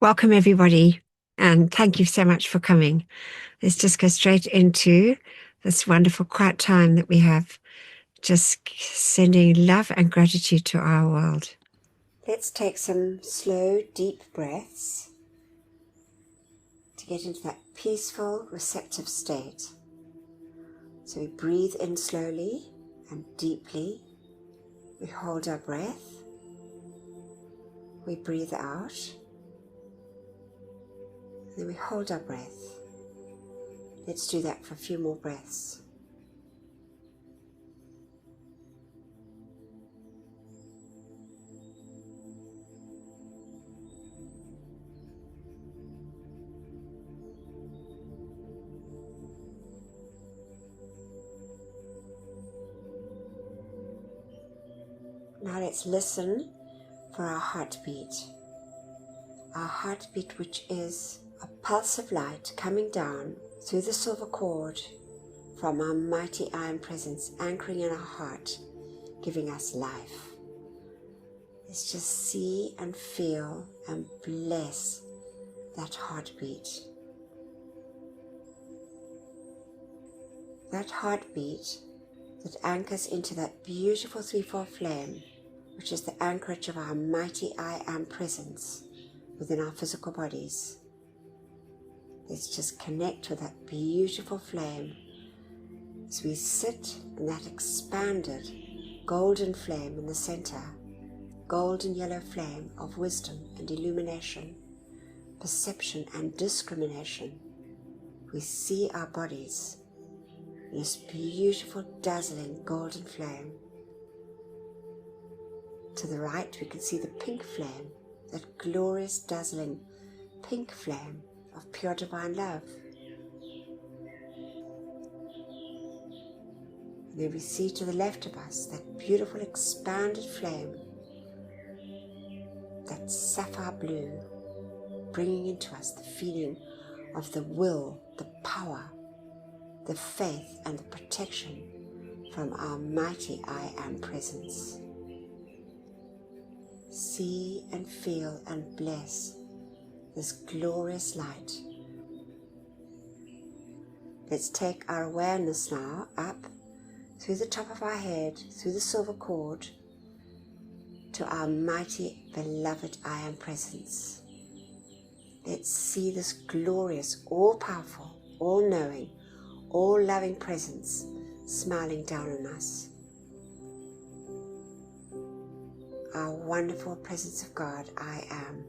Welcome, everybody, and thank you so much for coming. Let's just go straight into this wonderful quiet time that we have, just sending love and gratitude to our world. Let's take some slow, deep breaths to get into that peaceful, receptive state. So we breathe in slowly and deeply. We hold our breath. We breathe out. And then we hold our breath. Let's do that for a few more breaths. Now let's listen for our heartbeat. Our heartbeat, which is a pulse of light coming down through the silver cord from our mighty iron presence, anchoring in our heart, giving us life. Let's just see and feel and bless that heartbeat. That heartbeat that anchors into that beautiful threefold flame, which is the anchorage of our mighty I Am presence within our physical bodies. Let's just connect with that beautiful flame as we sit in that expanded golden flame in the center, golden yellow flame of wisdom and illumination, perception and discrimination. We see our bodies in this beautiful, dazzling golden flame. To the right, we can see the pink flame, that glorious, dazzling pink flame of pure divine love. And then we see to the left of us that beautiful expanded flame, that sapphire blue, bringing into us the feeling of the will, the power, the faith and the protection from our mighty I Am presence. See and feel and bless this glorious light. Let's take our awareness now up through the top of our head, through the silver cord, to our mighty, beloved I Am presence. Let's see this glorious, all-powerful, all-knowing, all-loving presence smiling down on us. Our wonderful presence of God, I Am.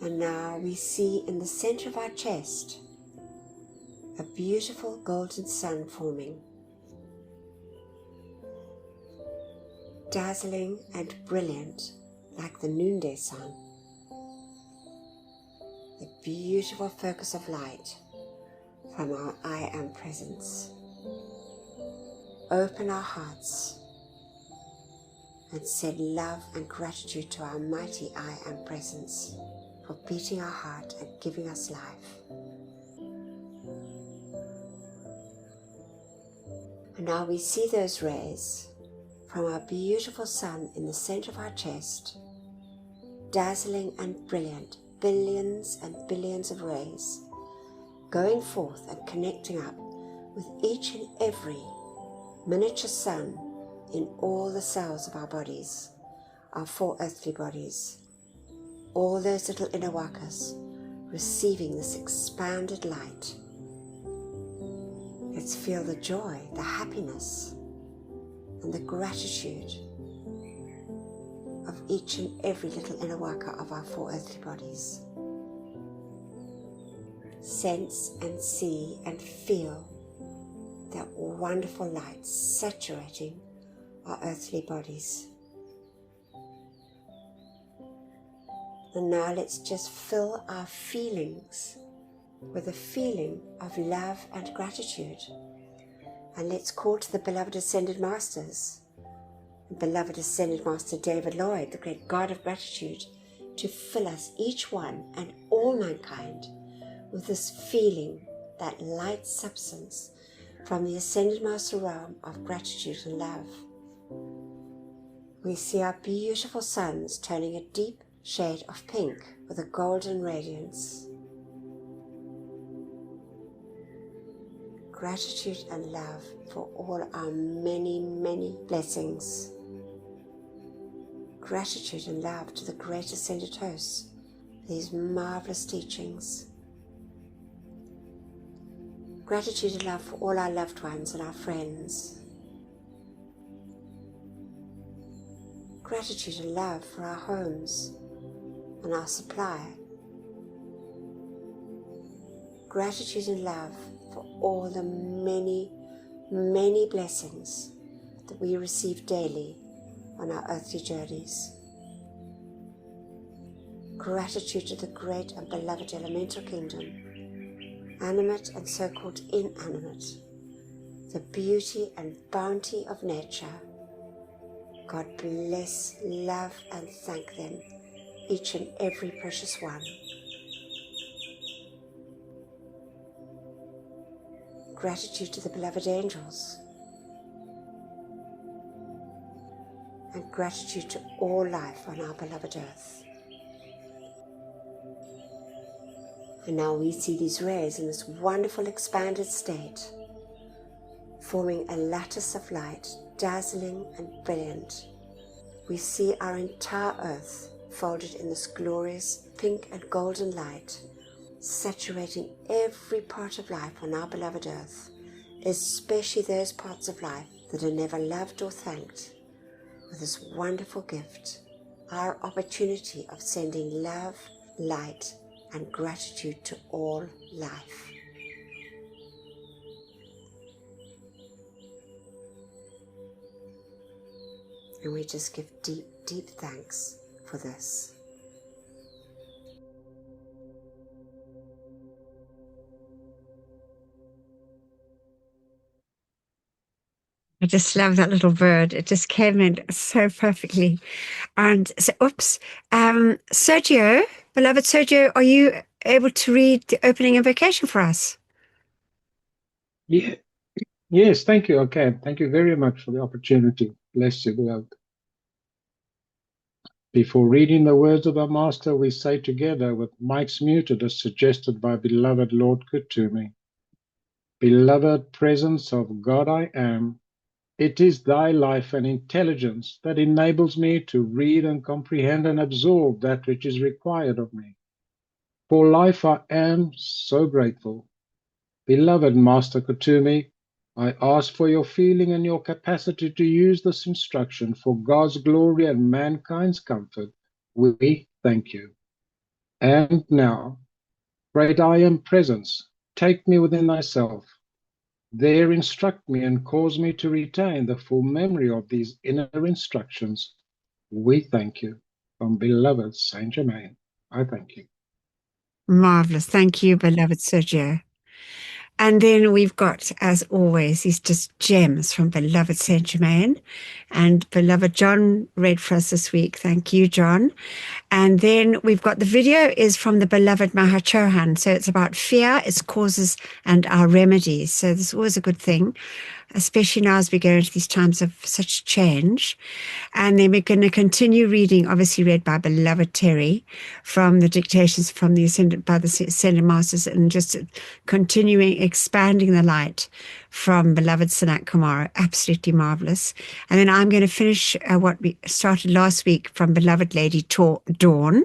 And now we see in the center of our chest a beautiful golden sun forming, dazzling and brilliant like the noonday sun. The beautiful focus of light from our I Am presence. Open our hearts and send love and gratitude to our mighty I Am presence for beating our heart and giving us life. And now we see those rays from our beautiful sun in the center of our chest, dazzling and brilliant, billions and billions of rays, going forth and connecting up with each and every miniature sun in all the cells of our bodies, our four earthly bodies, all those little inner workers receiving this expanded light. Let's feel the joy, the happiness, and the gratitude of each and every little inner worker of our four earthly bodies. Sense and see and feel that wonderful light saturating our earthly bodies. And now let's just fill our feelings with a feeling of love and gratitude. And let's call to the beloved Ascended Masters, the beloved Ascended Master David Lloyd, the great God of gratitude, to fill us, each one and all mankind, with this feeling, that light substance from the Ascended Master realm of gratitude and love. We see our beautiful suns turning a deep shade of pink with a golden radiance. Gratitude and love for all our many, many blessings. Gratitude and love to the great ascended hosts for these marvelous teachings. Gratitude and love for all our loved ones and our friends. Gratitude and love for our homes and our supply. Gratitude and love for all the many, many blessings that we receive daily on our earthly journeys. Gratitude to the great and beloved elemental kingdom, animate and so-called inanimate, the beauty and bounty of nature. God bless, love and thank them, each and every precious one. Gratitude to the beloved angels, and gratitude to all life on our beloved earth. And now we see these rays in this wonderful expanded state, forming a lattice of light, dazzling and brilliant. We see our entire earth folded in this glorious pink and golden light, saturating every part of life on our beloved earth, especially those parts of life that are never loved or thanked, with this wonderful gift, our opportunity of sending love, light, and gratitude to all life. And we just give deep, deep thanks for this. I just love that little bird. It just came in so perfectly. And so, Sergio, beloved Sergio, are you able to read the opening invocation for us? Yeah. Yes, thank you. Okay, thank you very much for the opportunity. Bless you, beloved. Before reading the words of the Master, we say together with mics muted as suggested by beloved Lord Kutumi. Beloved presence of God I am, it is thy life and intelligence that enables me to read and comprehend and absorb that which is required of me. For life I am so grateful. Beloved Master Kutumi, I ask for your feeling and your capacity to use this instruction for God's glory and mankind's comfort. We thank you. And now, great I am presence, take me within thyself. There instruct me and cause me to retain the full memory of these inner instructions. We thank you. From beloved Saint Germain, I thank you. Marvelous. Thank you, beloved Sergio. And then we've got, as always, these just gems from beloved Saint Germain. And beloved John read for us this week. Thank you, John. And then we've got the video is from the beloved Mahachohan. So it's about fear, its causes, and our remedies. So this is always a good thing, especially now as we go into these times of such change. And then we're going to continue reading, obviously read by beloved Terry, from the dictations from the Ascended by the Ascended Masters, and just continuing expanding the light from beloved Sanat Kumara. Absolutely marvelous. And then I'm going to finish what we started last week from beloved Lady Dawn.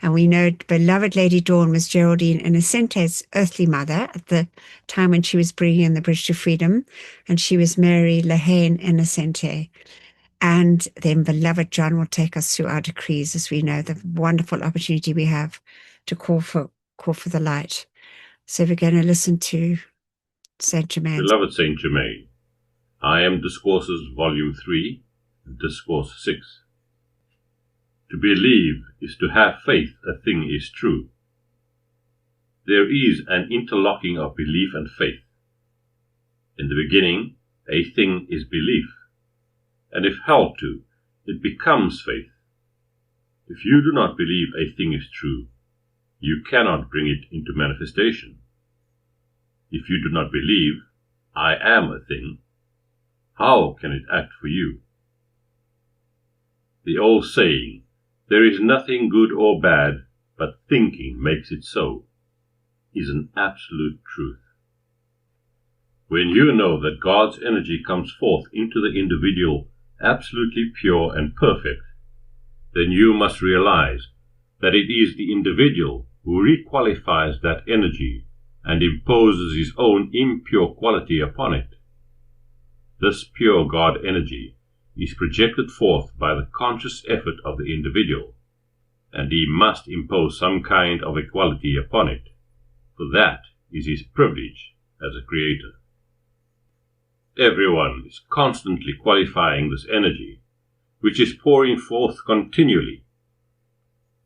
And we know beloved Lady Dawn was Geraldine Innocente's earthly mother at the time when she was bringing in the bridge to freedom, and she was Mary Lehane Innocente. And then beloved John will take us through our decrees, as we know the wonderful opportunity we have to call for the light. So we're going to listen to Saint Germain. Beloved Saint Germain, I am Discourses Volume 3, Discourse 6. To believe is to have faith a thing is true. There is an interlocking of belief and faith. In the beginning, a thing is belief, and if held to, it becomes faith. If you do not believe a thing is true, you cannot bring it into manifestation. If you do not believe, I am a thing, how can it act for you? The old saying, "There is nothing good or bad, but thinking makes it so," is an absolute truth. When you know that God's energy comes forth into the individual absolutely pure and perfect, then you must realize that it is the individual who requalifies that energy and imposes his own impure quality upon it. This pure God energy is projected forth by the conscious effort of the individual, and he must impose some kind of equality upon it, for that is his privilege as a creator. Everyone is constantly qualifying this energy, which is pouring forth continually.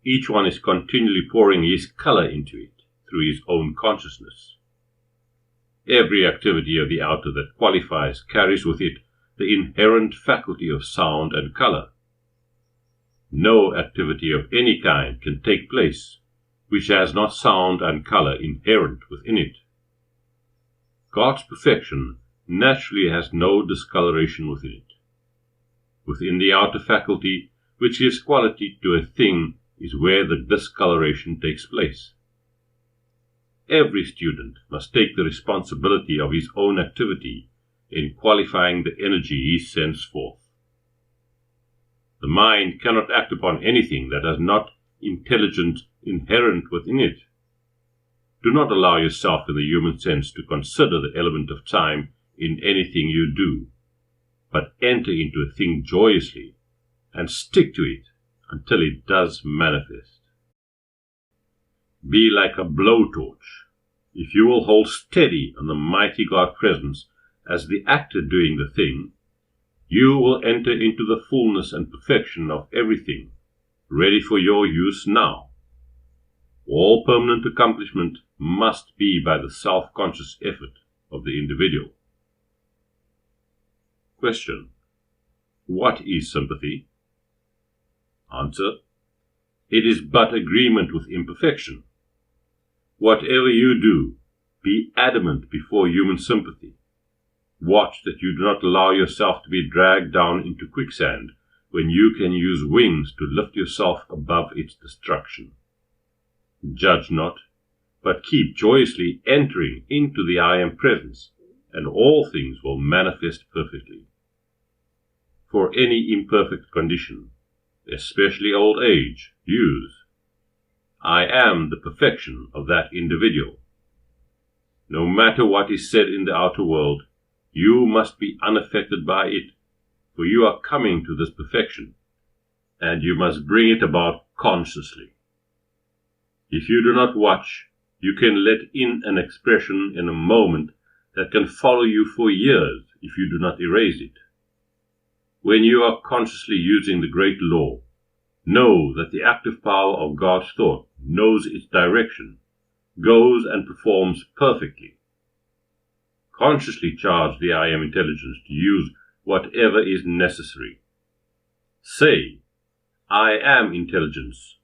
Each one is continually pouring his color into it through his own consciousness. Every activity of the outer that qualifies carries with it the inherent faculty of sound and color. No activity of any kind can take place which has not sound and color inherent within it. God's perfection naturally has no discoloration within it. Within the outer faculty, which gives quality to a thing, is where the discoloration takes place. Every student must take the responsibility of his own activity in qualifying the energy he sends forth. The mind cannot act upon anything that has not intelligence inherent within it. Do not allow yourself in the human sense to consider the element of time in anything you do, but enter into a thing joyously and stick to it until it does manifest. Be like a blowtorch. If you will hold steady on the mighty God presence as the actor doing the thing, you will enter into the fullness and perfection of everything, ready for your use now. All permanent accomplishment must be by the self-conscious effort of the individual. Question: what is sympathy? Answer: it is but agreement with imperfection. Whatever you do, be adamant before human sympathy. Watch that you do not allow yourself to be dragged down into quicksand when you can use wings to lift yourself above its destruction. Judge not, but keep joyously entering into the I Am presence, and all things will manifest perfectly. For any imperfect condition, especially old age, use "I am the perfection of that individual." No matter what is said in the outer world, you must be unaffected by it, for you are coming to this perfection, and you must bring it about consciously. If you do not watch, you can let in an expression in a moment that can follow you for years if you do not erase it. When you are consciously using the great law, know that the active power of God's thought knows its direction, goes and performs perfectly. Consciously charge the I Am intelligence to use whatever is necessary. Say, "I am intelligence."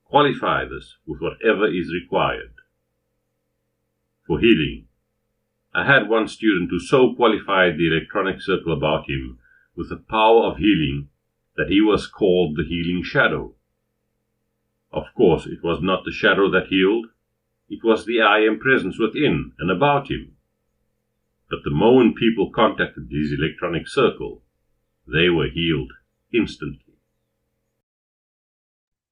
Qualify this with whatever is required. For healing, I had one student who so qualified the electronic circle about him with the power of healing that he was called the healing shadow. Of course, it was not the shadow that healed, it was the I Am presence within and about him. But the moment people contacted his electronic circle, they were healed instantly.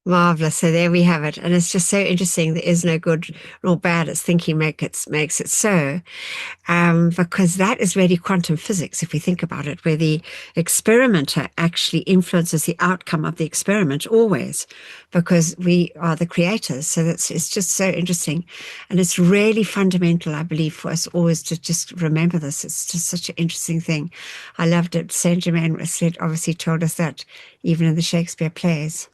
Marvelous. So there we have it. And it's just so interesting. There is no good nor bad. It's thinking makes it so. Because that is really quantum physics, if we think about it, where the experimenter actually influences the outcome of the experiment always, because we are the creators. So it's just so interesting. And it's really fundamental, I believe, for us always to just remember this. It's just such an interesting thing. I loved it. Saint Germain obviously told us that even in the Shakespeare plays.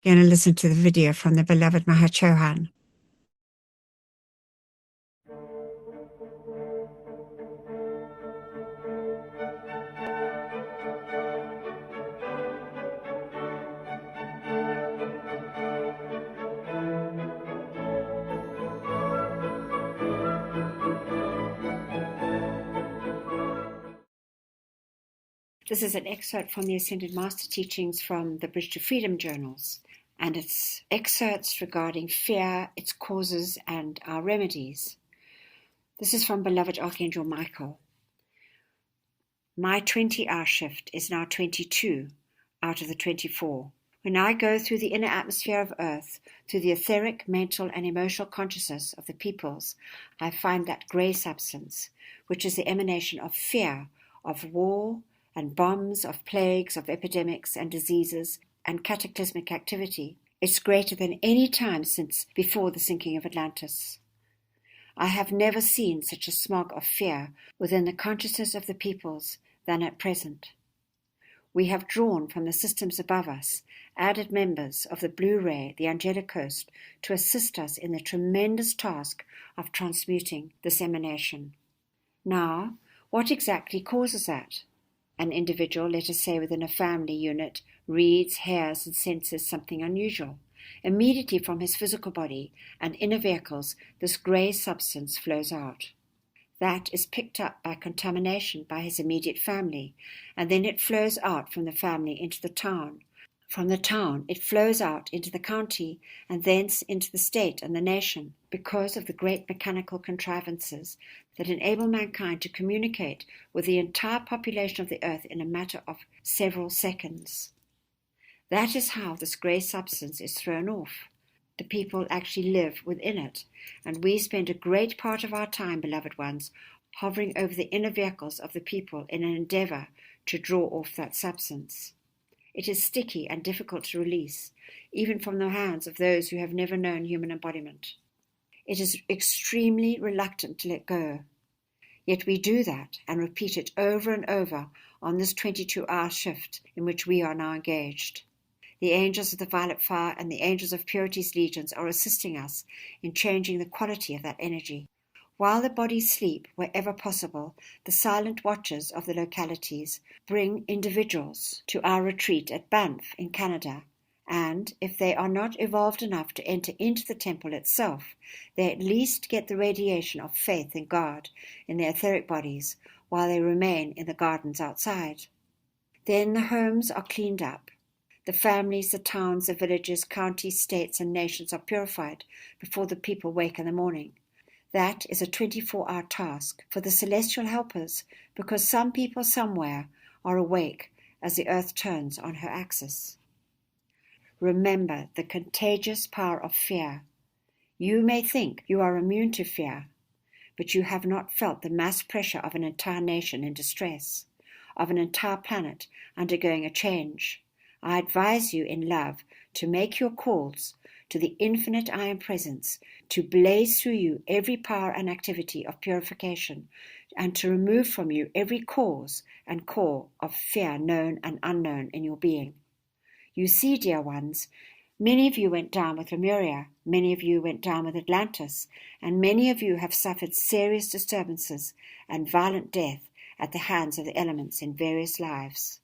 Going to listen to the video from the beloved Mahachohan. This is an excerpt from the Ascended Master teachings from the Bridge to Freedom journals, and it's excerpts regarding fear, its causes, and our remedies. This is from beloved Archangel Michael. My 20-hour shift is now 22 out of the 24. When I go through the inner atmosphere of Earth, through the etheric, mental, and emotional consciousness of the peoples, I find that grey substance, which is the emanation of fear, of war and bombs, of plagues, of epidemics and diseases, and cataclysmic activity. It's greater than any time since before the sinking of Atlantis. I have never seen such a smog of fear within the consciousness of the peoples than at present. We have drawn from the systems above us added members of the Blue Ray, the Angelic Host, to assist us in the tremendous task of transmuting this emanation. Now, what exactly causes that? An individual, let us say within a family unit, reads, hears, and senses something unusual. Immediately from his physical body and inner vehicles, this grey substance flows out. That is picked up by contamination by his immediate family, and then it flows out from the family into the town. From the town, it flows out into the county, and thence into the state and the nation, because of the great mechanical contrivances that enable mankind to communicate with the entire population of the earth in a matter of several seconds. That is how this grey substance is thrown off. The people actually live within it, and we spend a great part of our time, beloved ones, hovering over the inner vehicles of the people in an endeavour to draw off that substance. It is sticky and difficult to release, even from the hands of those who have never known human embodiment. It is extremely reluctant to let go. Yet we do that and repeat it over and over on this 22-hour shift in which we are now engaged. The angels of the violet fire and the angels of purity's legions are assisting us in changing the quality of that energy. While the bodies sleep, wherever possible, the silent watchers of the localities bring individuals to our retreat at Banff in Canada, and if they are not evolved enough to enter into the temple itself, they at least get the radiation of faith in God in their etheric bodies while they remain in the gardens outside. Then the homes are cleaned up. The families, the towns, the villages, counties, states, and nations are purified before the people wake in the morning. That is a 24-hour task for the celestial helpers, because some people somewhere are awake as the earth turns on her axis. Remember the contagious power of fear. You may think you are immune to fear, but you have not felt the mass pressure of an entire nation in distress, of an entire planet undergoing a change. I advise you in love to make your calls to the infinite I Am Presence, to blaze through you every power and activity of purification, and to remove from you every cause and core of fear known and unknown in your being. You see, dear ones, many of you went down with Lemuria, many of you went down with Atlantis, and many of you have suffered serious disturbances and violent death at the hands of the elements in various lives.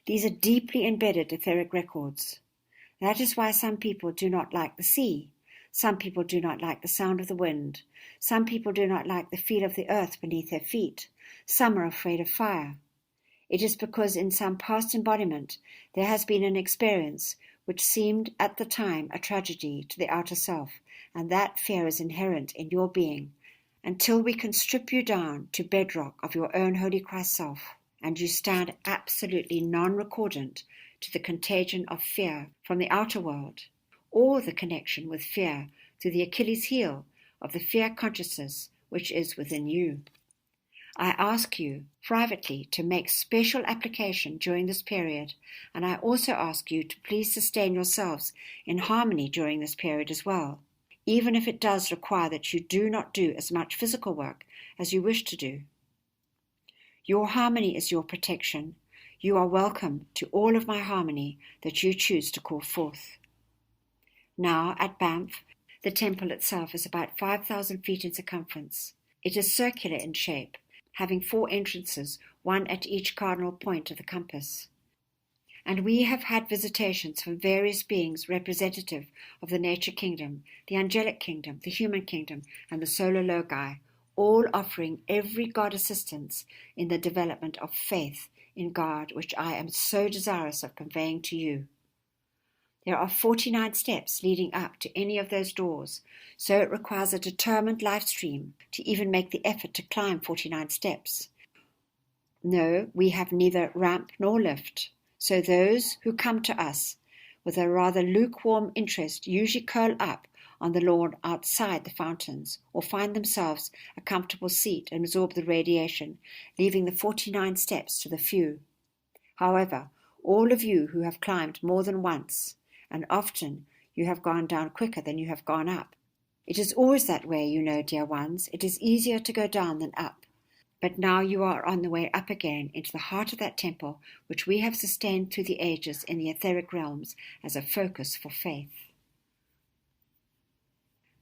These are deeply embedded etheric records. That is why some people do not like the sea. Some people do not like the sound of the wind. Some people do not like the feel of the earth beneath their feet. Some are afraid of fire. It is because in some past embodiment there has been an experience which seemed at the time a tragedy to the outer self, and that fear is inherent in your being, until we can strip you down to bedrock of your own Holy Christ self, and you stand absolutely non-recordant to the contagion of fear from the outer world, or the connection with fear through the Achilles heel of the fear consciousness which is within you. I ask you privately to make special application during this period, and I also ask you to please sustain yourselves in harmony during this period as well, even if it does require that you do not do as much physical work as you wish to do. Your harmony is your protection. You are welcome to all of my harmony that you choose to call forth. Now, at Banff, the temple itself is about 5,000 feet in circumference. It is circular in shape, having 4 entrances, one at each cardinal point of the compass. And we have had visitations from various beings representative of the nature kingdom, the angelic kingdom, the human kingdom, and the solar logi, all offering every God assistance in the development of faith in God which I am so desirous of conveying to you. There are 49 steps leading up to any of those doors, so it requires a determined life stream to even make the effort to climb 49 steps. No, we have neither ramp nor lift, so those who come to us with a rather lukewarm interest usually curl up on the lawn outside the fountains, or find themselves a comfortable seat and absorb the radiation, leaving the 49 steps to the few. However, all of you who have climbed more than once, and often you have gone down quicker than you have gone up. It is always that way, you know, dear ones. It is easier to go down than up. But now you are on the way up again into the heart of that temple which we have sustained through the ages in the etheric realms as a focus for faith.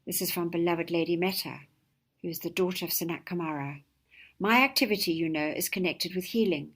This is from beloved Lady Metta, who is the daughter of Sanat Kumara. My activity, you know, is connected with healing.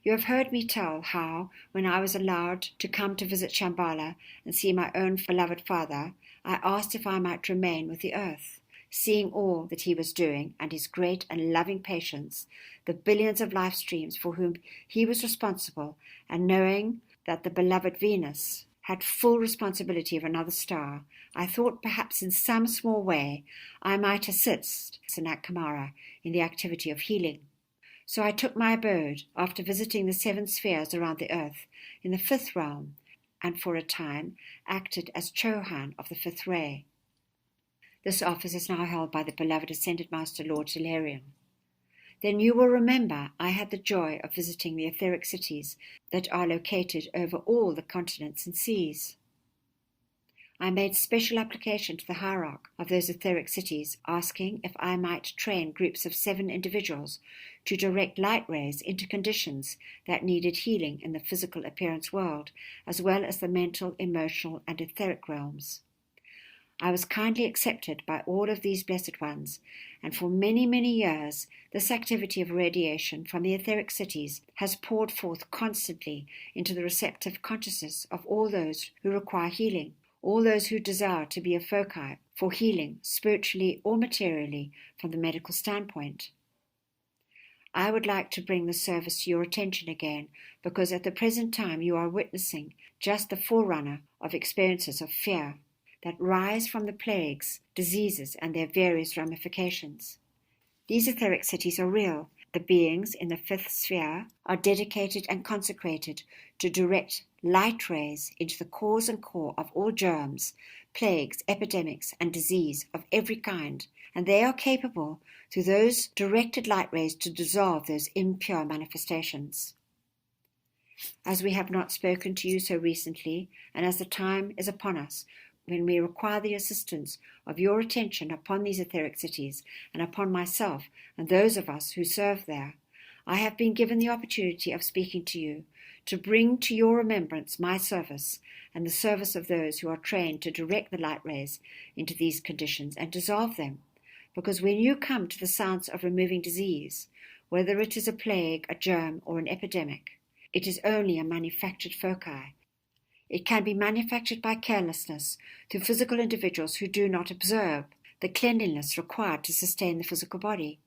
You have heard me tell how, when I was allowed to come to visit Shambhala and see my own beloved father, I asked if I might remain with the earth, seeing all that he was doing and his great and loving patience, the billions of life streams for whom he was responsible, and knowing that the beloved Venus had full responsibility of another star, I thought perhaps in some small way I might assist Sanat Kumara in the activity of healing. So I took my abode, after visiting the 7 spheres around the earth, in the 5th realm, and for a time acted as Chohan of the 5th ray. This office is now held by the beloved Ascended Master Lord Hilarion. Then you will remember I had the joy of visiting the etheric cities that are located over all the continents and seas. I made special application to the hierarch of those etheric cities, asking if I might train groups of 7 individuals to direct light rays into conditions that needed healing in the physical appearance world, as well as the mental, emotional, and etheric realms. I was kindly accepted by all of these blessed ones, and for many, many years this activity of radiation from the etheric cities has poured forth constantly into the receptive consciousness of all those who require healing, all those who desire to be a foci for healing, spiritually or materially, from the medical standpoint. I would like to bring the service to your attention again, because at the present time you are witnessing just the forerunner of experiences of fear that rise from the plagues, diseases, and their various ramifications. These etheric cities are real. The beings in the 5th sphere are dedicated and consecrated to direct light rays into the cause and core of all germs, plagues, epidemics, and disease of every kind, and they are capable, through those directed light rays, to dissolve those impure manifestations. As we have not spoken to you so recently, and as the time is upon us, when we require the assistance of your attention upon these etheric cities and upon myself and those of us who serve there, I have been given the opportunity of speaking to you, to bring to your remembrance my service and the service of those who are trained to direct the light rays into these conditions and dissolve them. Because when you come to the science of removing disease, whether it is a plague, a germ, or an epidemic, it is only a manufactured foci. It can be manufactured by carelessness through physical individuals who do not observe the cleanliness required to sustain the physical body.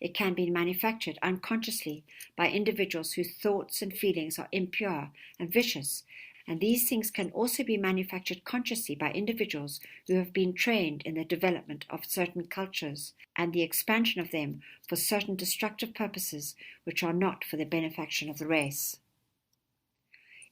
It can be manufactured unconsciously by individuals whose thoughts and feelings are impure and vicious, and these things can also be manufactured consciously by individuals who have been trained in the development of certain cultures and the expansion of them for certain destructive purposes which are not for the benefaction of the race.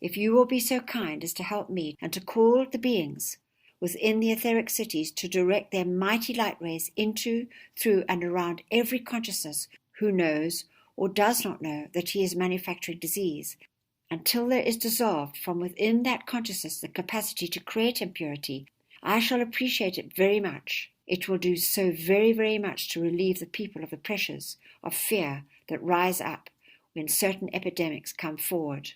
If you will be so kind as to help me and to call the beings within the etheric cities to direct their mighty light rays into, through, and around every consciousness who knows or does not know that he is manufacturing disease, until there is dissolved from within that consciousness the capacity to create impurity, I shall appreciate it very much. It will do so very, very much to relieve the people of the pressures of fear that rise up when certain epidemics come forward.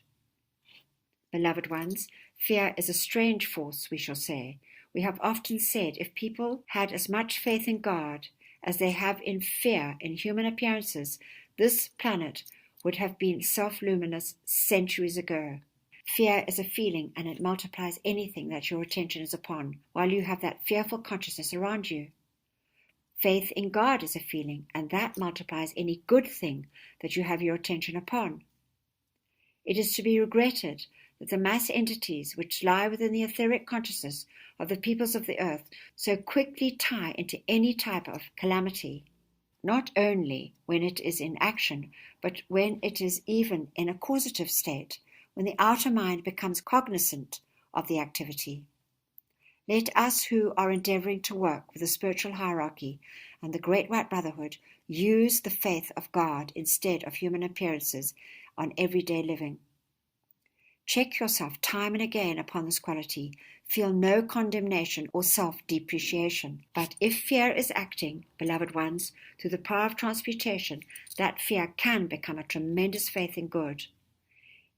Beloved ones, fear is a strange force, we shall say. We have often said if people had as much faith in God as they have in fear in human appearances, this planet would have been self-luminous centuries ago. Fear is a feeling, and it multiplies anything that your attention is upon, while you have that fearful consciousness around you. Faith in God is a feeling, and that multiplies any good thing that you have your attention upon. It is to be regretted that the mass entities which lie within the etheric consciousness of the peoples of the earth so quickly tie into any type of calamity, not only when it is in action, but when it is even in a causative state, when the outer mind becomes cognizant of the activity. Let us who are endeavoring to work with the spiritual hierarchy and the Great White Brotherhood use the faith of God instead of human appearances on everyday living. Check yourself time and again upon this quality. Feel no condemnation or self-depreciation. But if fear is acting, beloved ones, through the power of transmutation, that fear can become a tremendous faith in good.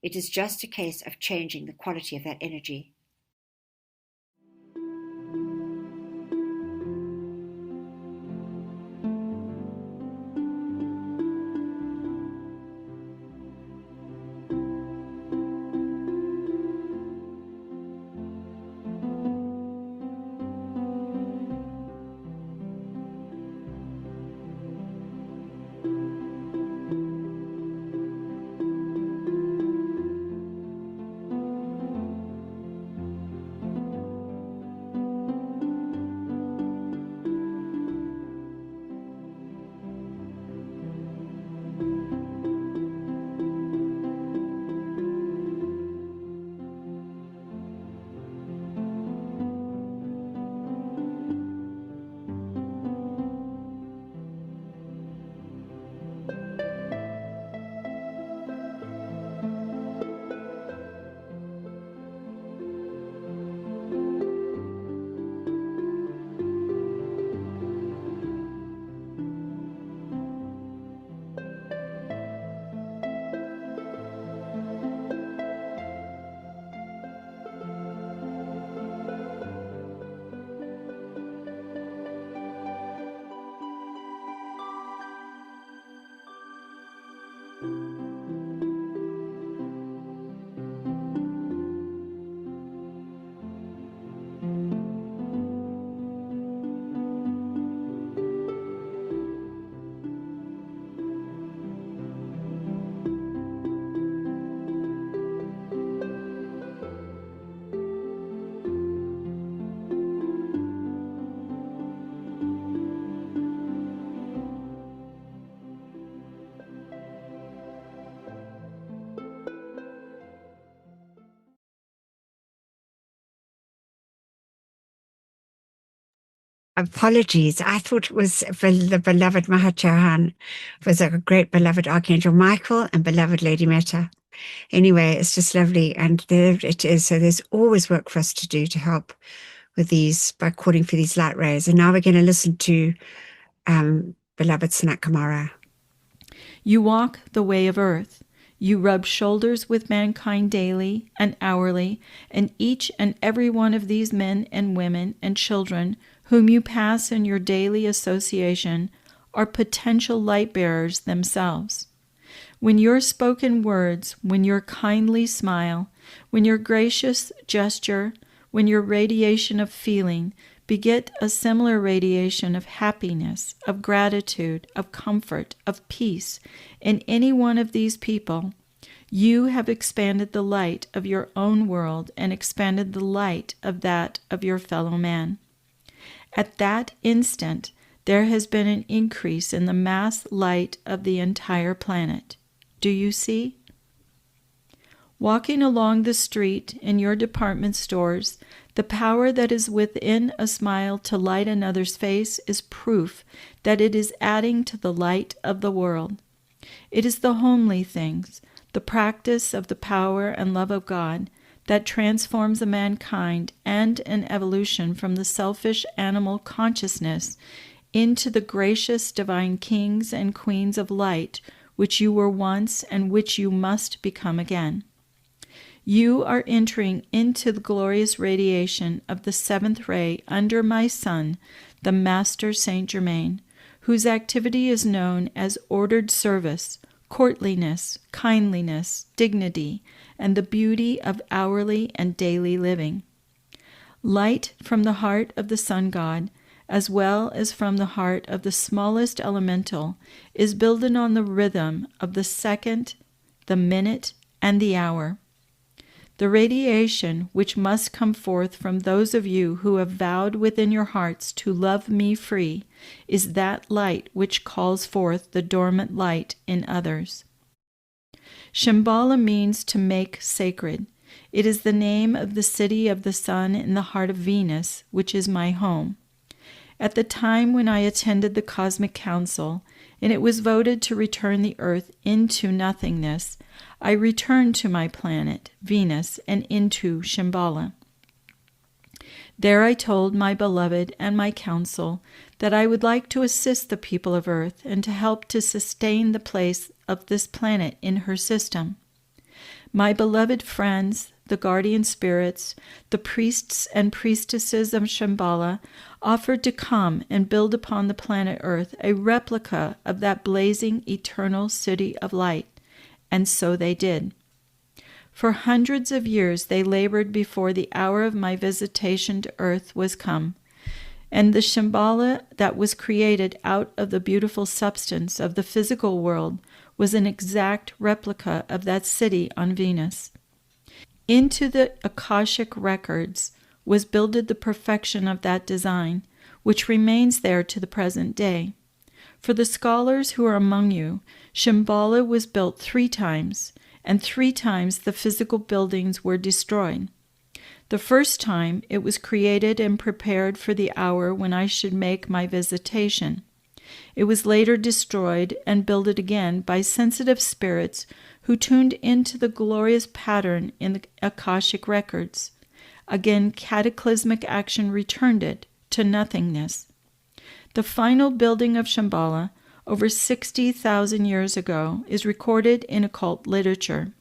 It is just a case of changing the quality of that energy. Apologies. I thought it was for the beloved Mahachohan, was a great beloved Archangel Michael and beloved Lady Meta. Anyway, it's just lovely. And there it is. So there's always work for us to do to help with these, by calling for these light rays. And now we're going to listen to beloved Sanat Kumara. You walk the way of earth. You rub shoulders with mankind daily and hourly, and each and every one of these men and women and children whom you pass in your daily association are potential light bearers themselves. When your spoken words, when your kindly smile, when your gracious gesture, when your radiation of feeling beget a similar radiation of happiness, of gratitude, of comfort, of peace in any one of these people, you have expanded the light of your own world and expanded the light of that of your fellow man. At that instant, there has been an increase in the mass light of the entire planet. Do you see? Walking along the street in your department stores, the power that is within a smile to light another's face is proof that it is adding to the light of the world. It is the homely things, the practice of the power and love of God, that transforms a mankind and an evolution from the selfish animal consciousness into the gracious divine kings and queens of light, which you were once and which you must become again. You are entering into the glorious radiation of the seventh ray under my son, the Master Saint Germain, whose activity is known as ordered service, courtliness, kindliness, dignity, and the beauty of hourly and daily living. Light from the heart of the sun god, as well as from the heart of the smallest elemental, is builded on the rhythm of the second, the minute, and the hour. The radiation which must come forth from those of you who have vowed within your hearts to love me free is that light which calls forth the dormant light in others. Shambhala means to make sacred. It is the name of the city of the sun in the heart of Venus, which is my home. At the time when I attended the Cosmic Council, and it was voted to return the earth into nothingness, I returned to my planet, Venus, and into Shambhala. There I told my beloved and my council that I would like to assist the people of earth and to help to sustain the place of this planet in her system. My beloved friends, the guardian spirits, the priests and priestesses of Shambhala, offered to come and build upon the planet Earth a replica of that blazing eternal city of light, and so they did. For hundreds of years they labored before the hour of my visitation to Earth was come, and the Shambhala that was created out of the beautiful substance of the physical world was an exact replica of that city on Venus. Into the Akashic records was builded the perfection of that design, which remains there to the present day. For the scholars who are among you, Shambhala was built 3 times, and 3 times the physical buildings were destroyed. The first time it was created and prepared for the hour when I should make my visitation. It was later destroyed and builded again by sensitive spirits who tuned into the glorious pattern in the Akashic records. Again, cataclysmic action returned it to nothingness. The final building of Shambhala, over 60,000 years ago, is recorded in occult literature.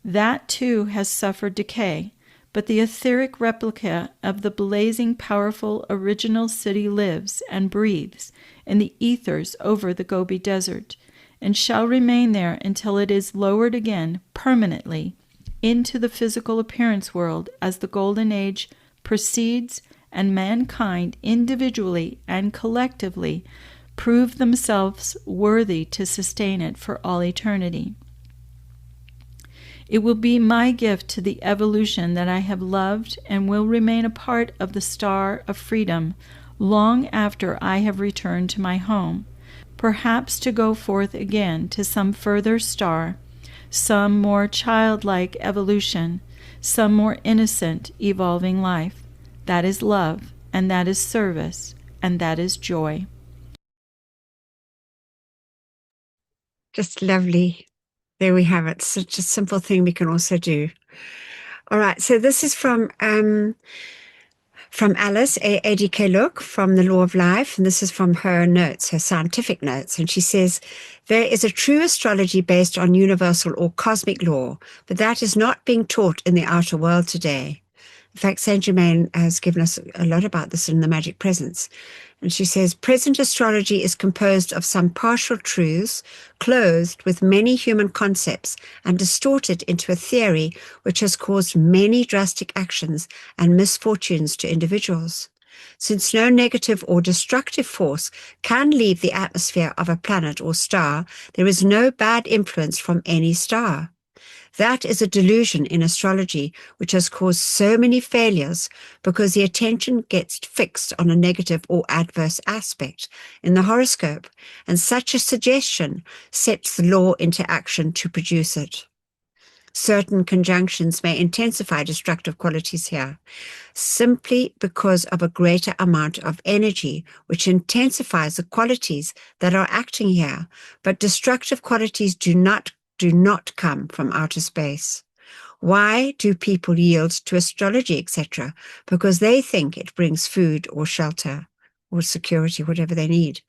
That, too, has suffered decay, but the etheric replica of the blazing, powerful original city lives and breathes in the ethers over the Gobi Desert, and shall remain there until it is lowered again permanently into the physical appearance world as the Golden Age proceeds and mankind individually and collectively prove themselves worthy to sustain it for all eternity. It will be my gift to the evolution that I have loved and will remain a part of the star of freedom long after I have returned to my home, perhaps to go forth again to some further star, some more childlike evolution, some more innocent evolving life. That is love, and that is service, and that is joy. Just lovely. There we have it. Such a simple thing we can also do. All right. So this is from Alice, A.D.K. Look, from The Law of Life. And this is from her notes, her scientific notes. And she says, there is a true astrology based on universal or cosmic law, but that is not being taught in the outer world today. In fact, Saint Germain has given us a lot about this in The Magic Presence. And she says, present astrology is composed of some partial truths, clothed with many human concepts and distorted into a theory which has caused many drastic actions and misfortunes to individuals. Since no negative or destructive force can leave the atmosphere of a planet or star, there is no bad influence from any star. That is a delusion in astrology, which has caused so many failures because the attention gets fixed on a negative or adverse aspect in the horoscope, and such a suggestion sets the law into action to produce it. Certain conjunctions may intensify destructive qualities here, simply because of a greater amount of energy, which intensifies the qualities that are acting here, but destructive qualities do not come from outer space. Why do people yield to astrology, etc.? Because they think it brings food or shelter or security, whatever they need.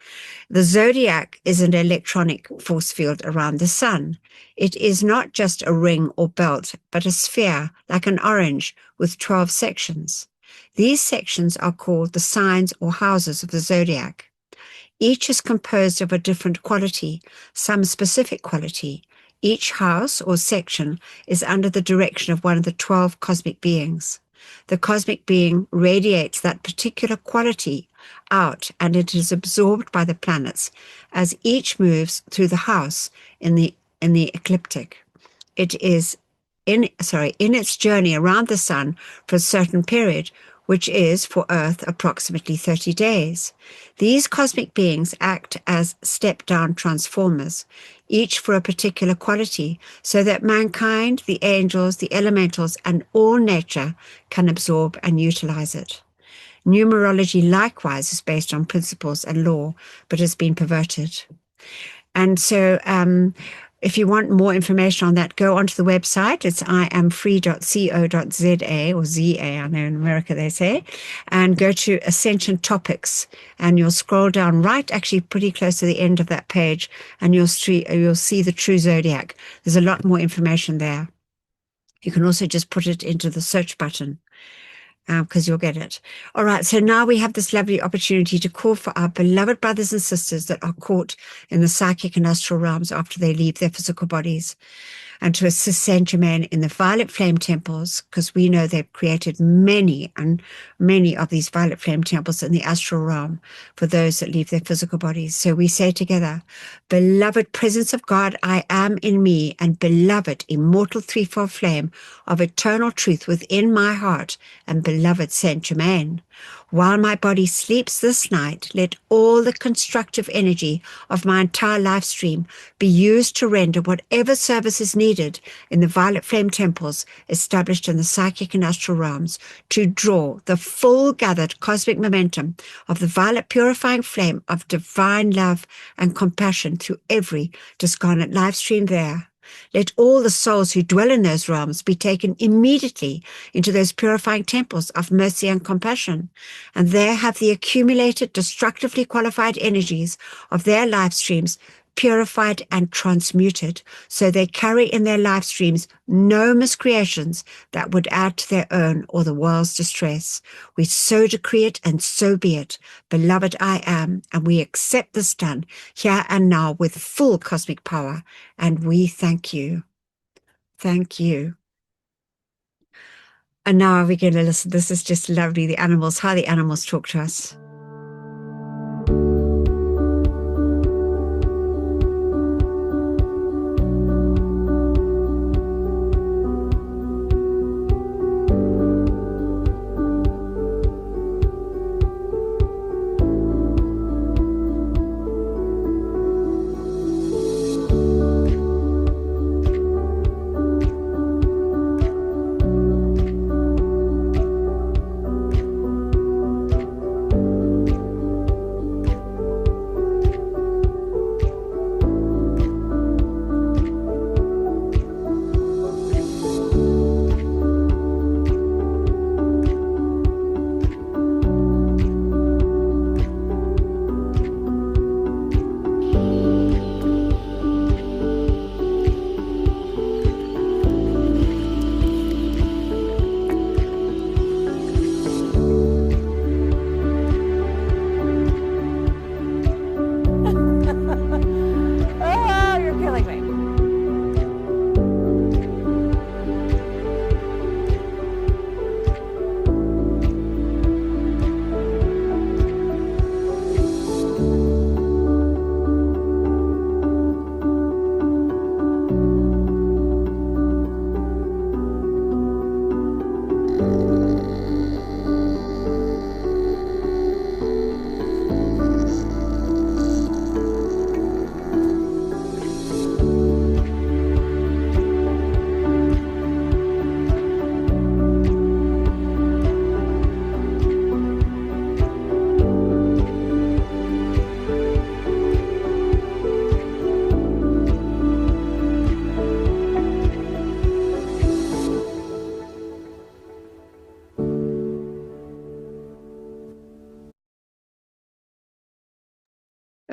The zodiac is an electronic force field around the sun. It is not just a ring or belt, but a sphere like an orange with 12 sections. These sections are called the signs or houses of the zodiac. Each is composed of a different quality, some specific quality. Each house or section is under the direction of one of the 12 cosmic beings. The cosmic being radiates that particular quality out, and it is absorbed by the planets as each moves through the house in the ecliptic. It is in its journey around the sun for a certain period, which is for Earth approximately 30 days. These cosmic beings act as step-down transformers, each for a particular quality, so that mankind, the angels, the elementals, and all nature can absorb and utilize it. Numerology likewise is based on principles and law, but has been perverted. And so if you want more information on that, go onto the website. It's iamfree.co.za or ZA, I know in America they say, and go to Ascension Topics, and you'll scroll down right, actually pretty close to the end of that page, and you'll see the true zodiac. There's a lot more information there. You can also just put it into the search button, because you'll get it. All right, so now we have this lovely opportunity to call for our beloved brothers and sisters that are caught in the psychic and astral realms after they leave their physical bodies, and to assist Saint Germain in the violet flame temples, because we know they've created many of these violet flame temples in the astral realm for those that leave their physical bodies. So we say together, beloved presence of God, I am in me, and beloved immortal threefold flame of eternal truth within my heart, and beloved Saint Germain, while my body sleeps this night, let all the constructive energy of my entire life stream be used to render whatever service is needed in the violet flame temples established in the psychic and astral realms to draw the full gathered cosmic momentum of the violet purifying flame of divine love and compassion through every discarnate life stream there. Let all the souls who dwell in those realms be taken immediately into those purifying temples of mercy and compassion, and there have the accumulated, destructively qualified energies of their life streams purified and transmuted, so they carry in their life streams no miscreations that would add to their own or the world's distress. We so decree it, and so be it. Beloved, I am, and we accept this done here and now with full cosmic power, and we thank you. Thank you. And now we're going to listen. This is just lovely. The animals, how the animals talk to us.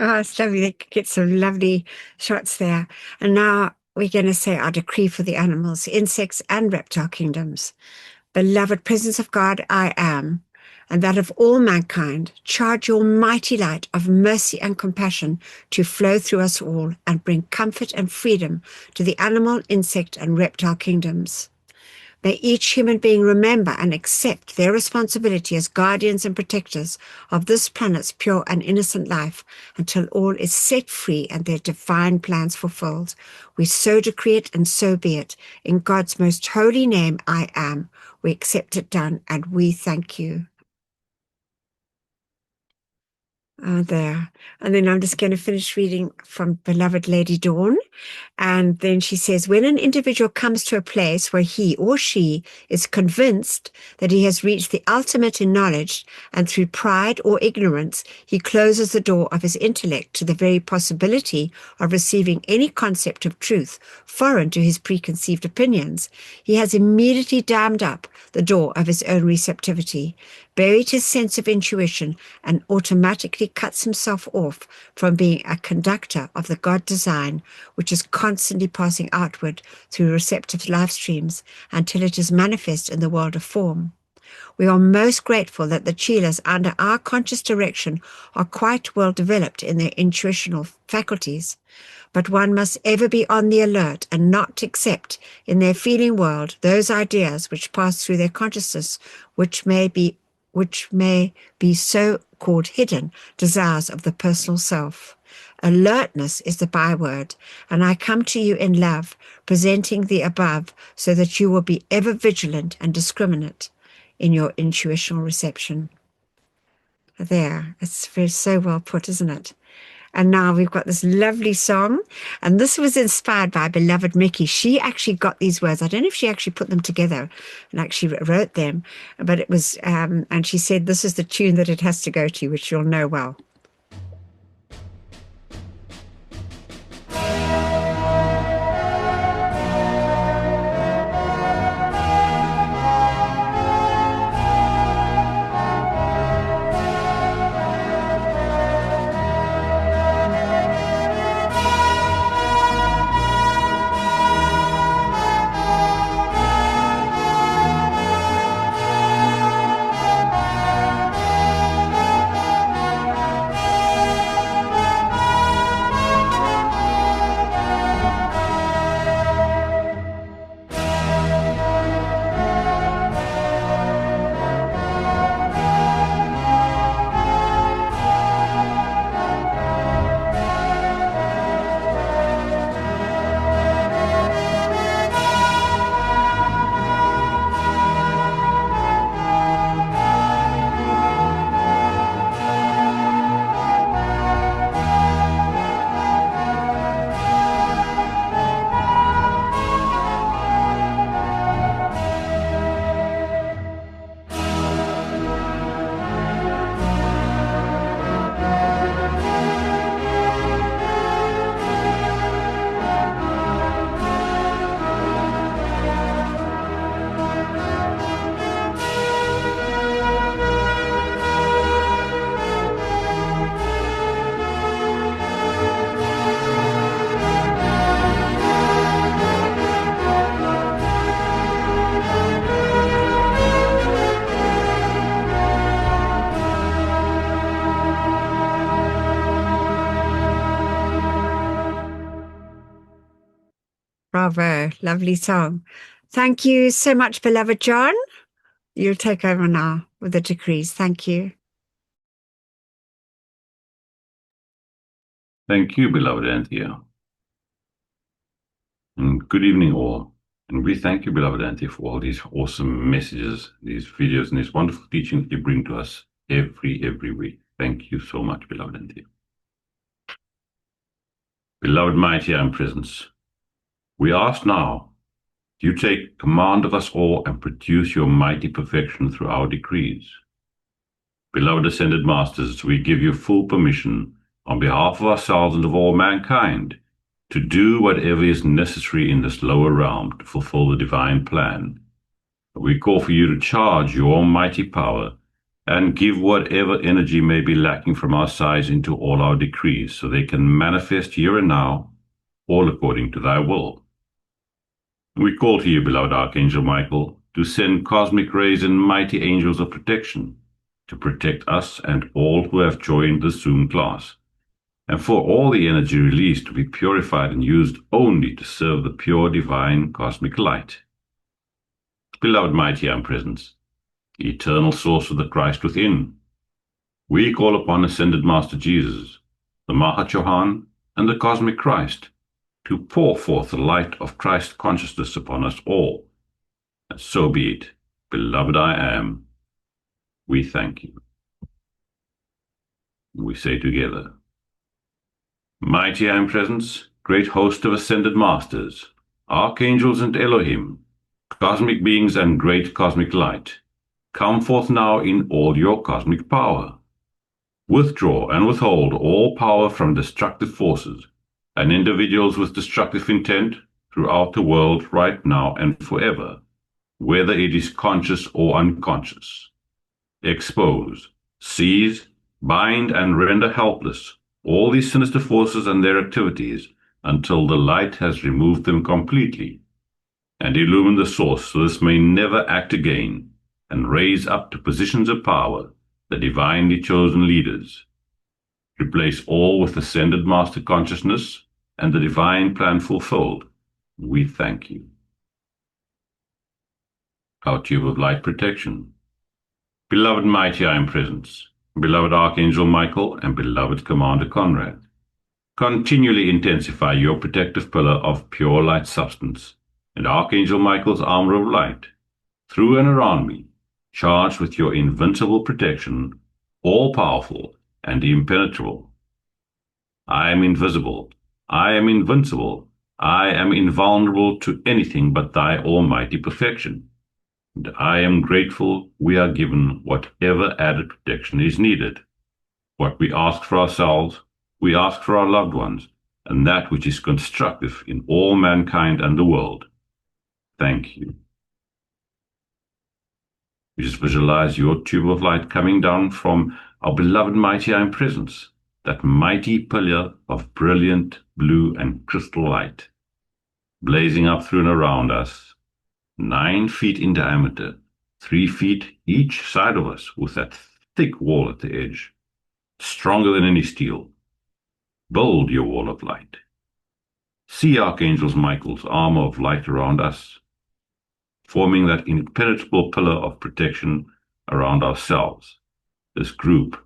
Oh, it's lovely. They get some lovely shots there. And now we're going to say our decree for the animals, insects, and reptile kingdoms. Beloved presence of God, I am, and that of all mankind, charge your mighty light of mercy and compassion to flow through us all and bring comfort and freedom to the animal, insect, and reptile kingdoms. May each human being remember and accept their responsibility as guardians and protectors of this planet's pure and innocent life until all is set free and their divine plans fulfilled. We so decree it and so be it. In God's most holy name, I am. We accept it done and we thank you. There. And then I'm just going to finish reading from Beloved Lady Dawn. And then she says, when an individual comes to a place where he or she is convinced that he has reached the ultimate in knowledge, and through pride or ignorance, he closes the door of his intellect to the very possibility of receiving any concept of truth foreign to his preconceived opinions, he has immediately dammed up the door of his own receptivity, buried his sense of intuition, and automatically cuts himself off from being a conductor of the God design, which is constantly passing outward through receptive life streams until it is manifest in the world of form. We are most grateful that the Chelas under our conscious direction are quite well developed in their intuitional faculties, but one must ever be on the alert and not accept in their feeling world those ideas which pass through their consciousness, which may be so-called hidden desires of the personal self. Alertness is the byword, and I come to you in love, presenting the above so that you will be ever vigilant and discriminate in your intuitional reception. There, it's so well put, isn't it? And now we've got this lovely song, and this was inspired by beloved Mickey. She actually got these words. I don't know if she actually put them together and actually wrote them, but it was, and she said this is the tune that it has to go to, which you'll know well. Bravo, lovely song. Thank you so much, beloved John. You'll take over now with the decrees. Thank you. Thank you, beloved Anthea. And good evening, all. And we thank you, beloved Anthea, for all these awesome messages, these videos, and this wonderful teaching that you bring to us every week. Thank you so much, beloved Anthea. Beloved mighty I am presence, we ask now, you take command of us all and produce your mighty perfection through our decrees. Beloved ascended masters, we give you full permission on behalf of ourselves and of all mankind to do whatever is necessary in this lower realm to fulfill the divine plan. We call for you to charge your mighty power and give whatever energy may be lacking from our sides into all our decrees so they can manifest here and now, all according to thy will. We call to you, beloved Archangel Michael, to send cosmic rays and mighty angels of protection to protect us and all who have joined the Zoom class, and for all the energy released to be purified and used only to serve the pure divine cosmic light. beloved mighty I Am Presence, the eternal source of the Christ within, we call upon Ascended Master Jesus, the Mahat Chohan, and the Cosmic Christ, to pour forth the light of Christ consciousness upon us all. And so be it, beloved I Am. We thank you. We say together, Mighty I Am Presence, great host of Ascended Masters, Archangels and Elohim, cosmic beings and great cosmic light, come forth now in all your cosmic power. Withdraw and withhold all power from destructive forces and individuals with destructive intent throughout the world right now and forever, whether it is conscious or unconscious. Expose, seize, bind, and render helpless all these sinister forces and their activities until the light has removed them completely, and illumine the source so this may never act again, and raise up to positions of power the divinely chosen leaders. Replace all with Ascended Master consciousness and the divine plan fulfilled. We thank you. Our tube of light protection. Beloved mighty I Am Presence, beloved Archangel Michael, and beloved Commander Conrad, continually intensify your protective pillar of pure light substance and Archangel Michael's armor of light through and around me, charged with your invincible protection, all-powerful and impenetrable. I am invisible, I am invincible, I am invulnerable to anything but thy almighty perfection. And I am grateful we are given whatever added protection is needed. What we ask for ourselves, we ask for our loved ones, and that which is constructive in all mankind and the world. Thank you. We just visualize your tube of light coming down from our beloved mighty I Am Presence, that mighty pillar of brilliant blue and crystal light, blazing up through and around us, 9 feet in diameter, 3 feet each side of us, with that thick wall at the edge, stronger than any steel. Build your wall of light. See Archangel Michael's armor of light around us, forming that impenetrable pillar of protection around ourselves, this group,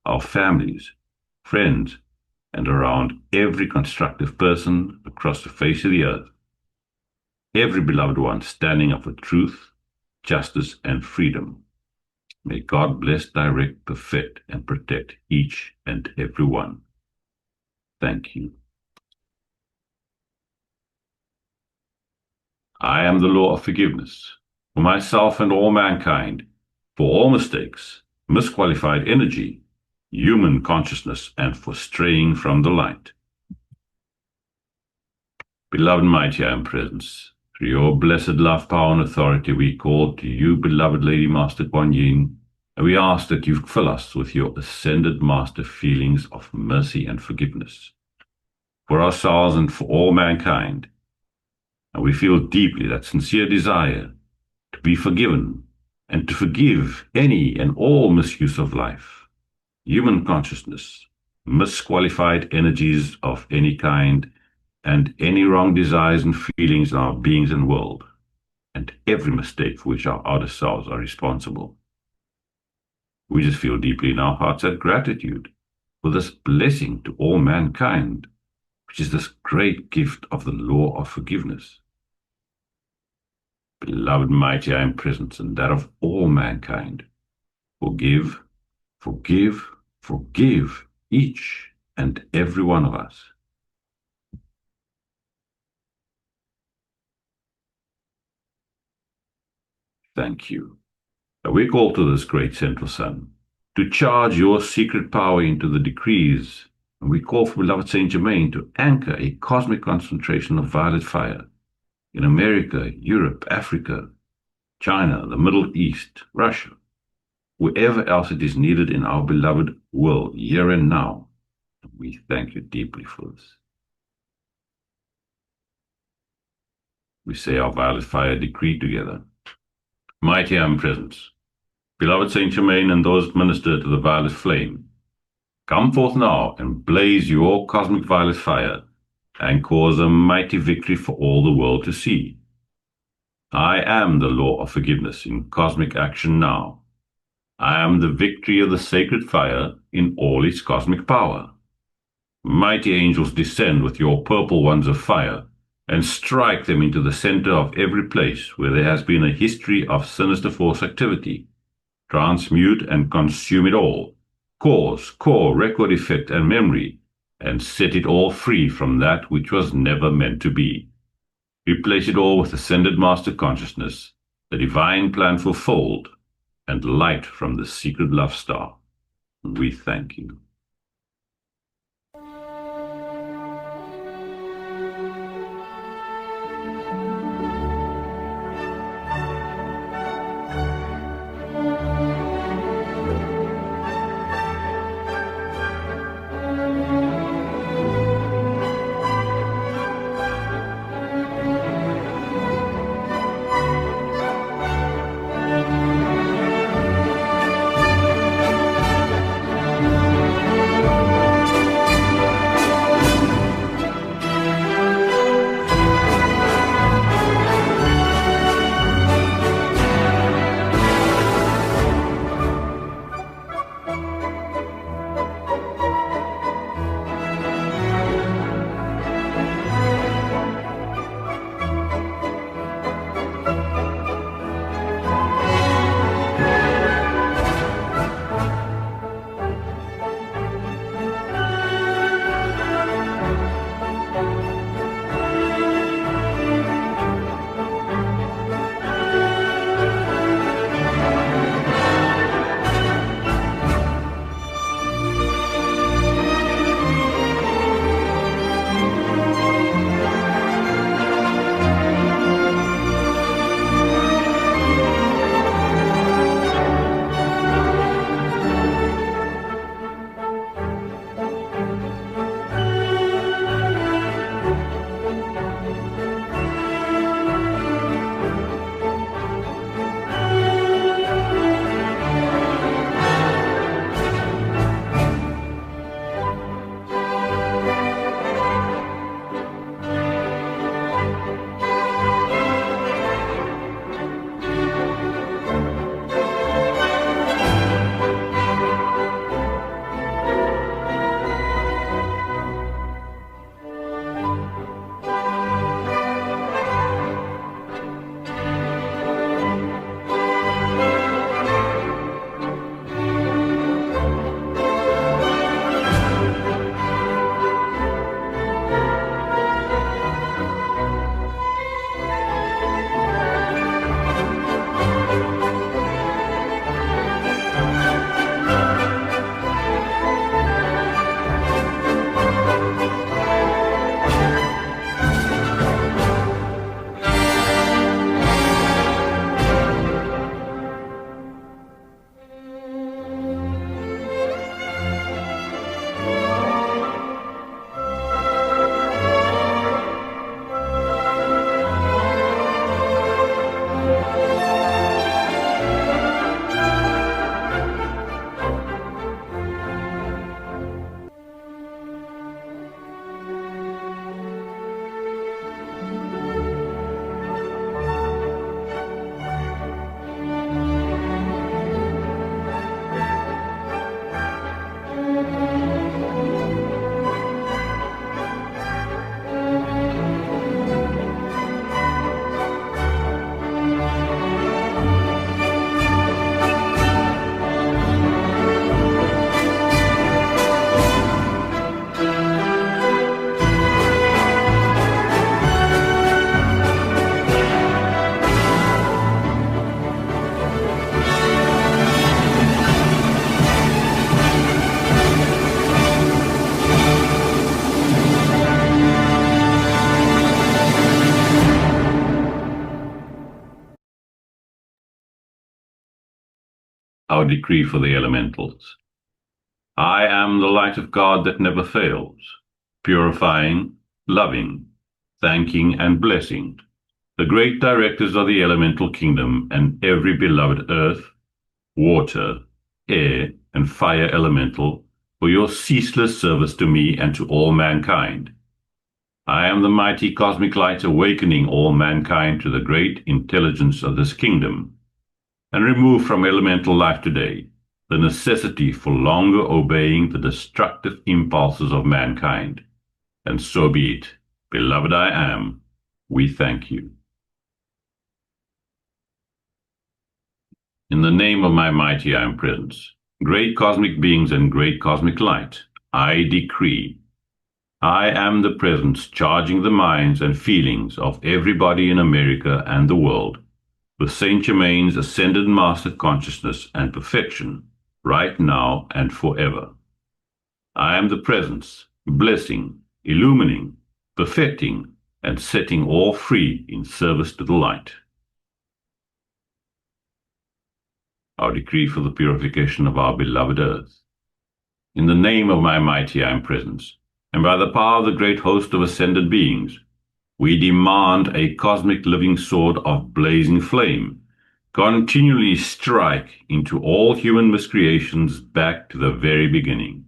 our families, friends, and around every constructive person across the face of the earth. Every beloved one standing up for truth, justice, and freedom. May God bless, direct, perfect, and protect each and every one. Thank you. I am the law of forgiveness for myself and all mankind, for all mistakes, misqualified energy, human consciousness, and for straying from the light. Beloved mighty I Am Presence, through your blessed love, power, and authority, we call to you, beloved Lady Master Kuan Yin, and we ask that you fill us with your Ascended Master feelings of mercy and forgiveness for ourselves and for all mankind. And we feel deeply that sincere desire to be forgiven and to forgive any and all misuse of life, human consciousness, misqualified energies of any kind, and any wrong desires and feelings in our beings and world, and every mistake for which our outer selves are responsible. We just feel deeply in our hearts that gratitude for this blessing to all mankind, which is this great gift of the law of forgiveness. Beloved mighty I Am Presence, and that of all mankind, forgive, forgive, forgive each and every one of us. Thank you. And we call to this great central sun to charge your secret power into the decrees, and we call for beloved Saint Germain to anchor a cosmic concentration of violet fire in America, Europe, Africa, China, the Middle East, Russia, wherever else it is needed in our beloved world, here and now. We thank you deeply for this. We say our violet fire decree together. Mighty I Am Presence, beloved Saint Germain and those minister to the violet flame, come forth now and blaze your cosmic violet fire and cause a mighty victory for all the world to see. I am the law of forgiveness in cosmic action now. I am the victory of the sacred fire in all its cosmic power. Mighty angels descend with your purple ones of fire and strike them into the center of every place where there has been a history of sinister force activity. Transmute and consume it all, cause, core, record, effect, and memory, and set it all free from that which was never meant to be. Replace it all with ascended master consciousness, the divine plan fulfilled, and light from the secret love star. We thank you. Our decree for the elementals. I am the light of God that never fails, purifying, loving, thanking, and blessing the great directors of the elemental kingdom and every beloved earth, water, air, and fire elemental for your ceaseless service to me and to all mankind. I am the mighty cosmic light awakening all mankind to the great intelligence of this kingdom, and remove from elemental life today the necessity for longer obeying the destructive impulses of mankind. And so be it. Beloved I am, we thank you. In the name of my mighty I am presence, great cosmic beings and great cosmic light, I decree, I am the presence charging the minds and feelings of everybody in America and the world with Saint Germain's ascended master consciousness and perfection, right now and forever. I am the presence, blessing, illumining, perfecting, and setting all free in service to the light. Our decree for the purification of our beloved earth. In the name of my mighty I am presence, and by the power of the great host of ascended beings, we demand a cosmic living sword of blazing flame, continually strike into all human miscreations back to the very beginning,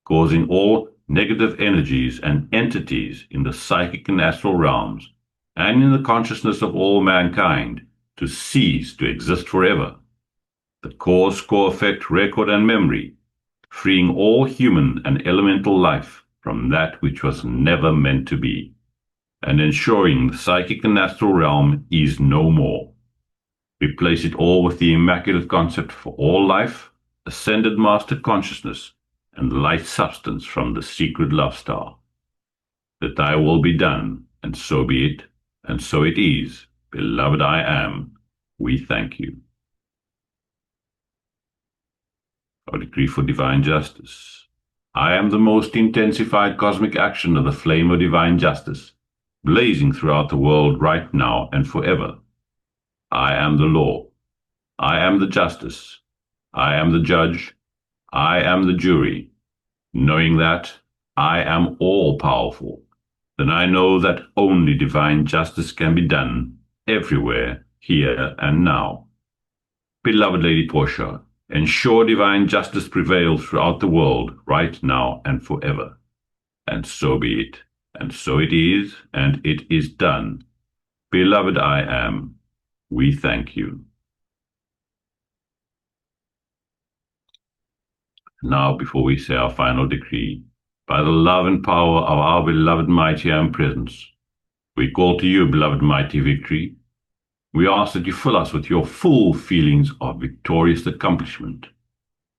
causing all negative energies and entities in the psychic and astral realms, and in the consciousness of all mankind, to cease to exist forever. The cause, effect, record, and memory, freeing all human and elemental life from that which was never meant to be, and ensuring the psychic and astral realm is no more. Replace it all with the immaculate concept for all life, ascended master consciousness, and light substance from the secret love star. That thy will be done, and so be it, and so it is. Beloved I am, we thank you. Our decree for divine justice. I am the most intensified cosmic action of the flame of divine justice, blazing throughout the world right now and forever. I am the law. I am the justice. I am the judge. I am the jury. Knowing that I am all-powerful, then I know that only divine justice can be done everywhere, here and now. Beloved Lady Portia, ensure divine justice prevails throughout the world, right now and forever. And so be it, and so it is, and it is done. Beloved I am, we thank you. Now, before we say our final decree, by the love and power of our beloved mighty I am presence, we call to you, beloved mighty victory. We ask that you fill us with your full feelings of victorious accomplishment,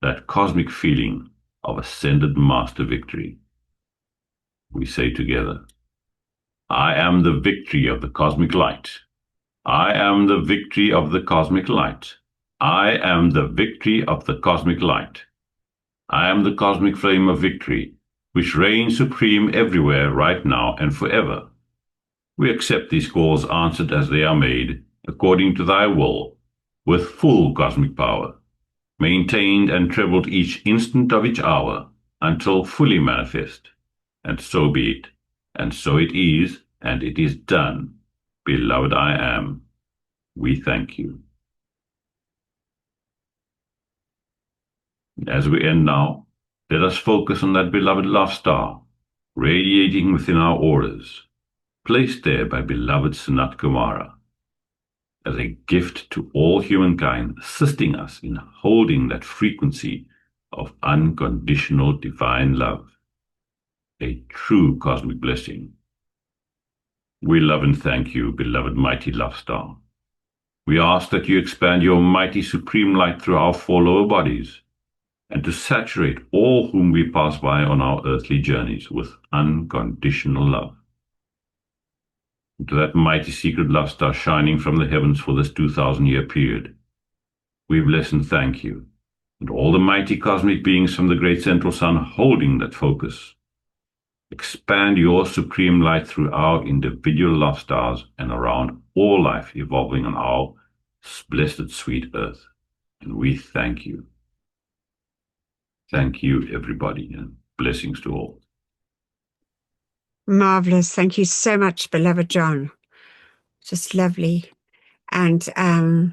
that cosmic feeling of ascended master victory. We say together, I am the victory of the cosmic light. I am the victory of the cosmic light. I am the victory of the cosmic light. I am the cosmic flame of victory, which reigns supreme everywhere right now and forever. We accept these calls answered as they are made, according to thy will, with full cosmic power, maintained and trebled each instant of each hour, until fully manifest. And so be it, and so it is, and it is done. Beloved I am, we thank you. As we end now, let us focus on that beloved love star, radiating within our auras, placed there by beloved Sanat Kumara, as a gift to all humankind, assisting us in holding that frequency of unconditional divine love, a true cosmic blessing. We love and thank you, beloved mighty love star. We ask that you expand your mighty supreme light through our four lower bodies, and to saturate all whom we pass by on our earthly journeys with unconditional love. And to that mighty secret love star shining from the heavens for this 2,000-year period, we bless and thank you, and all the mighty cosmic beings from the great central sun holding that focus. Expand your supreme light through our individual love stars and around all life evolving on our blessed sweet earth. And we thank you. Thank you, everybody, and blessings to all. Marvelous. Thank you so much, beloved John. Just lovely. And I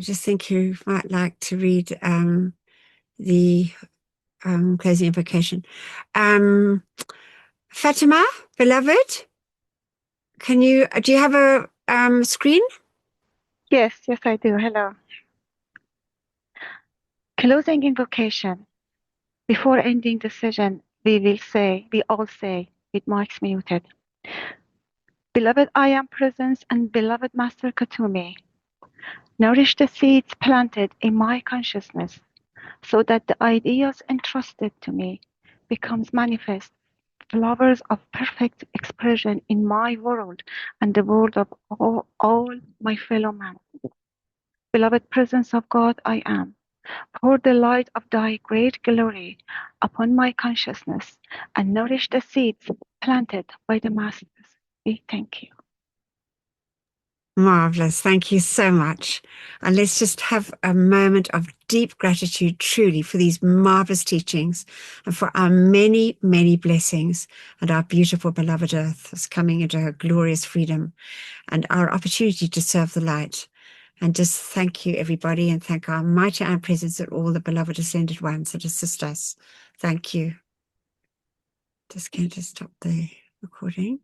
just think you might like to read the closing invocation. Fatima, beloved, do you have a screen? Yes, I do. Hello. Closing invocation. Before ending the session, we all say, with mics muted, Beloved I am presence and beloved Master Katumi, nourish the seeds planted in my consciousness so that the ideas entrusted to me becomes manifest, flowers of perfect expression in my world and the world of all my fellow men. Beloved presence of God I am, pour the light of thy great glory upon my consciousness and nourish the seeds planted by the Masters. We thank you. Marvelous. Thank you so much. And let's just have a moment of deep gratitude truly for these marvelous teachings and for our many, many blessings and our beautiful beloved earth is coming into her glorious freedom and our opportunity to serve the light. And just thank you, everybody, and thank our mighty and presence and all the beloved ascended ones that assist us. Thank you. Just going to stop the recording.